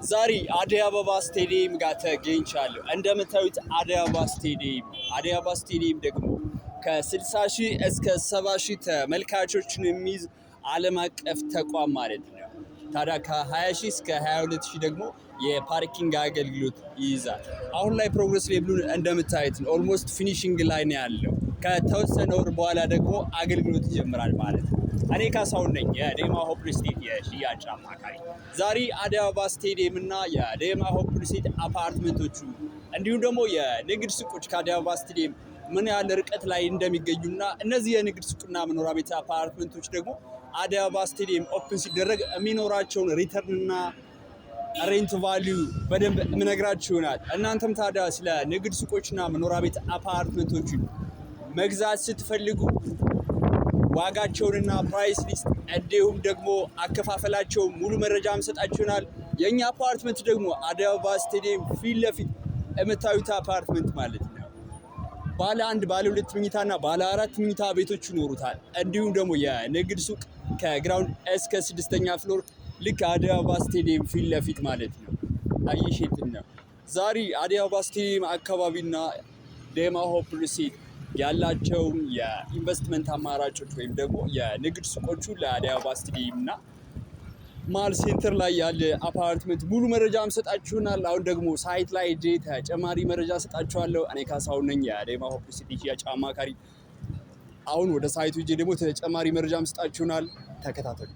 ዛሬ አደይ አበባ ስቴዲየም ጋር ተገኝቻለሁ። እንደምታዩት አደይ አበባ ስቴዲየም ደግሞ ከ60,000 እስከ 70,000 ተመልካቾችን የሚይዝ ዓለም አቀፍ ተቋም ማለት ነው። ታዲያ ከ20,000 እስከ 22,000 ደግሞ የፓርኪንግ አገልግሎት ይይዛል። አሁን ላይ ፕሮግረስ ሌቭሉን እንደምታዩት ነው። ኦልሞስት ፊኒሺንግ ላይ ነው ያለው። ከተወሰነ ወር በኋላ ደግሞ አገልግሎት ይጀምራል ማለት ነው። እኔ ካሳሁን ነኝ፣ የዴማ ሆፕ ስቴት የሽያጭ አማካሪ። ዛሬ አደይ አበባ ስቴዲየም እና የዴማ ሆፕ ስቴት አፓርትመንቶቹ እንዲሁም ደግሞ የንግድ ሱቆች ከአደይ አበባ ስቴዲየም ምን ያህል ርቀት ላይ እንደሚገኙና እነዚህ የንግድ ሱቅና መኖሪያ ቤት አፓርትመንቶች ደግሞ አደይ አበባ ስቴዲየም ኦፕን ሲደረግ የሚኖራቸውን ሪተርንና ሬንት ቫሊዩ በደንብ የምነግራችሁ ይሆናል። እናንተም ታዲያ ስለ ንግድ ሱቆችና መኖሪያ ቤት አፓርትመንቶቹ መግዛት ስትፈልጉ ዋጋቸውንና ፕራይስ ሊስት እንዲሁም ደግሞ አከፋፈላቸው ሙሉ መረጃ እንሰጣችሁናል። የኛ አፓርትመንት ደግሞ አደይ አበባ ስቴዲየም ፊት ለፊት የምታዩት አፓርትመንት ማለት ነው። ባለ 1 ባለ 2 መኝታና ባለ 4 መኝታ ቤቶች ይኖሩታል። እንዲሁም ደግሞ የንግድ ሱቅ ከግራውንድ እስከ 6ኛ ፍሎር ልክ አደይ አበባ ስቴዲየም ፊት ለፊት ማለት ነው። አይሸጥም ነው። ዛሬ አደይ አበባ ስቴዲየም አካባቢና ዴማ ሆፕ ስቴት ያላቸውን የኢንቨስትመንት አማራጮች ወይም ደግሞ የንግድ ሱቆቹ ለአደይ አበባ ስቴዲየም እና ማል ሴንተር ላይ ያለ አፓርትመንት ሙሉ መረጃ እንሰጣችሁናል። አሁን ደግሞ ሳይት ላይ ሄጄ ተጨማሪ መረጃ ሰጣችኋለሁ። እኔ ካሳሁን ነኝ፣ የዴማ ሆፕ ስቴት የሽያጭ አማካሪ። አሁን ወደ ሳይቱ ሄጄ ደግሞ ተጨማሪ መረጃ እንሰጣችሁናል። ተከታተሉ።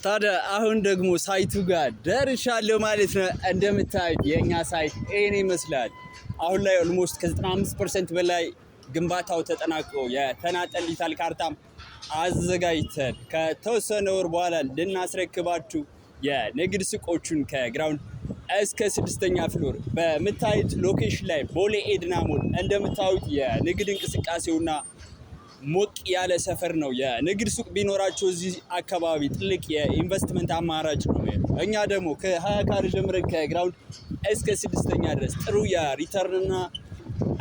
ታዲያ አሁን ደግሞ ሳይቱ ጋር ደርሻለሁ ማለት ነው። እንደምታዩት የኛ ሳይት ይሄን ይመስላል። አሁን ላይ ኦልሞስት ከ95% በላይ ግንባታው ተጠናቅቆ የተናጠል ዲጂታል ካርታም አዘጋጅተን ከተወሰነ ወር በኋላ ልናስረክባችሁ የንግድ ሱቆቹን ከግራውንድ እስከ 6ኛ ፍሎር በምታዩት ሎኬሽን ላይ ቦሌ ኤድና ሞል እንደምታዩት የንግድ እንቅስቃሴውና ሞቅ ያለ ሰፈር ነው። የንግድ ሱቅ ቢኖራቸው እዚህ አካባቢ ትልቅ የኢንቨስትመንት አማራጭ ነው። እኛ ደግሞ ከ20 ካሬ ጀምረን ከግራውንድ እስከ 6ኛ ድረስ ጥሩ የሪተርንና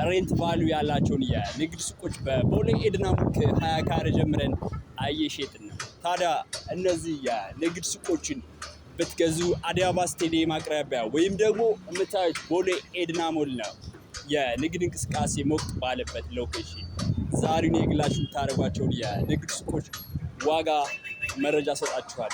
ሬንት ቫልዩ ያላቸውን የንግድ ሱቆች በቦሌ ኤድና ሞል ከ20 ካሬ ጀምረን እየሸጥን ነው። ታዲያ እነዚህ የንግድ ሱቆችን ብትገዙ አደይ አበባ ስቴዲየም አቅራቢያ ወይም ደግሞ የምታዩት ቦሌ ኤድና ሞል ነው። የንግድ እንቅስቃሴ ሞቅ ባለበት ሎኬሽን ዛሬውን የግላችሁ የምታደርጓቸውን የንግድ ሱቆች ዋጋ መረጃ ሰጣችኋል።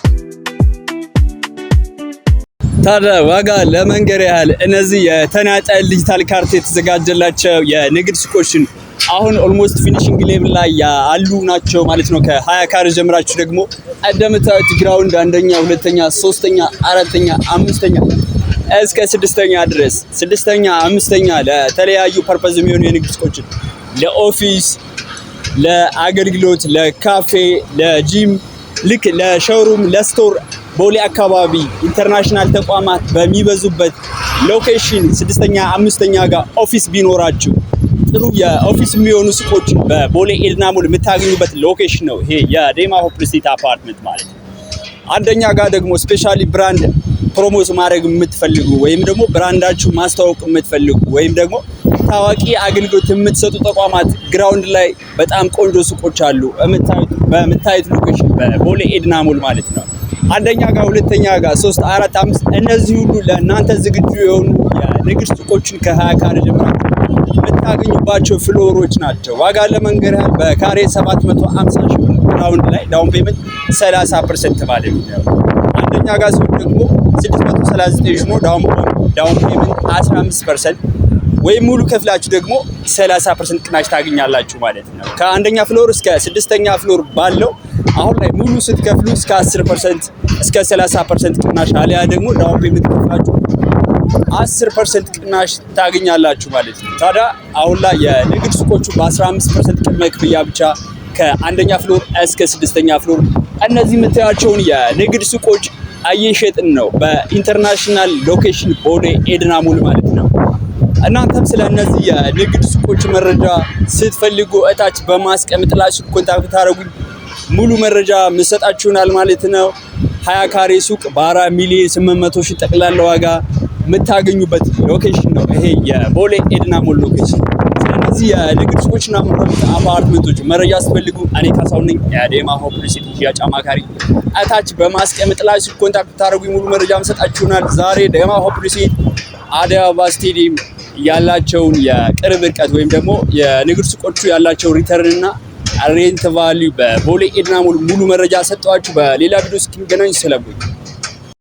ታዲያ ዋጋ ለመንገር ያህል እነዚህ የተናጠል ዲጂታል ካርታ የተዘጋጀላቸው የንግድ ሱቆችን አሁን ኦልሞስት ፊኒሺንግ ሌቭል ላይ ያሉ ናቸው ማለት ነው። ከ20 ካሬ ጀምራችሁ ደግሞ እንደምታዩት ግራውንድ 1ኛ፣ 2ኛ፣ 3ኛ፣ 4ኛ፣ 5ኛ እስከ 6ኛ ድረስ 6ኛ፣ 5ኛ ለተለያዩ ፐርፐዝ የሚሆኑ የንግድ ሱቆችን ለኦፊስ፣ ለአገልግሎት፣ ለካፌ፣ ለጂም ልክ ለሾሩም፣ ለስቶር ቦሌ አካባቢ ኢንተርናሽናል ተቋማት በሚበዙበት ሎኬሽን 6ኛ፣ 5ኛ ጋር ኦፊስ ቢኖራችሁ ጥሩ የኦፊስ የሚሆኑ ሱቆችን በቦሌ ኤድና ሞል የምታገኙበት ሎኬሽን ነው። ይሄ የዴማ ሆፕ ስቴት አፓርትመንት ማለት ነው። አንደኛ ጋር ደግሞ ስፔሻሊ ብራንድ ፕሮሞት ማድረግ የምትፈልጉ ወይም ደግሞ ብራንዳችሁ ማስተዋወቅ የምትፈልጉ ወይም ደግሞ ታዋቂ አገልግሎት የምትሰጡ ተቋማት ግራውንድ ላይ በጣም ቆንጆ ሱቆች አሉ። በምታዩት ሎኬሽን በቦሌ ኤድና ሞል ማለት ነው። አንደኛ ጋር፣ 2ኛ ጋር፣ 3፣ 4፣ 5 እነዚህ ሁሉ ለእናንተ ዝግጁ የሆኑ የንግድ ሱቆችን ከ20 ካሬ ጀምራችሁ የምታገኙባቸው ፍሎሮች ናቸው። ዋጋ ለመንገር ያህል በካሬ 750 ሺህ ብር ግራውንድ ላይ ዳውን ፔመንት 30% ማለት ነው። አንደኛ ጋር ሲሆን ደግሞ 639 ሺህ ነው ዳውን ፔመንት 15% ወይም ሙሉ ከፍላችሁ ደግሞ 30% ቅናሽ ታገኛላችሁ ማለት ነው። ከአንደኛ ፍሎር እስከ 6ኛ ፍሎር ባለው አሁን ላይ ሙሉ ስትከፍሉ እስከ 10% እስከ 30% ቅናሽ አሊያ ደግሞ ዳውን ፔመንት ከፍላችሁ 10% ቅናሽ ታገኛላችሁ ማለት ነው። ታዲያ አሁን ላይ የንግድ ሱቆቹ በ15% ቅድመ ክፍያ ብቻ ከአንደኛ ፍሎር እስከ 6ኛ ፍሎር እነዚህ የምታያቸውን የንግድ ሱቆች እየሸጥን ነው። በኢንተርናሽናል ሎኬሽን ቦሌ ኤድና ሞል ማለት ነው። እናንተም ስለ እነዚህ የንግድ ሱቆች መረጃ ስትፈልጉ እታች በማስቀምጥላችሁ ኮንታክት ታደርጉኝ ሙሉ መረጃ መስጣችሁናል ማለት ነው። 20 ካሬ ሱቅ በ4 ሚሊዮን 800 ሺህ ጠቅላላ ዋጋ የምታገኙበት ሎኬሽን ነው። ይሄ የቦሌ ኤድና ሞል ሎኬሽን። ስለዚህ የንግድ ሱቆችና አፓርትመንቶች መረጃ ስትፈልጉ እኔ ካሳሁን ነኝ፣ የአዳማ ሆፕ ሲቲ ሽያጭ አማካሪ። እታች በማስቀምጥላችሁ ኮንታክት ታደርጉኝ ሙሉ መረጃ መስጣችሁናል። ዛሬ አዳማ ሆፕ ሲቲ አዲስ አበባ ስቴዲየም ያላቸውን የቅርብ ርቀት ወይም ደግሞ የንግድ ሱቆቹ ያላቸው ሪተርን እና ሬንት ቫልዩ በቦሌ ኤድና ሞል ሙሉ መረጃ ሰጠዋችሁ። በሌላ ቪዲዮ እስክንገናኝ ሰላም።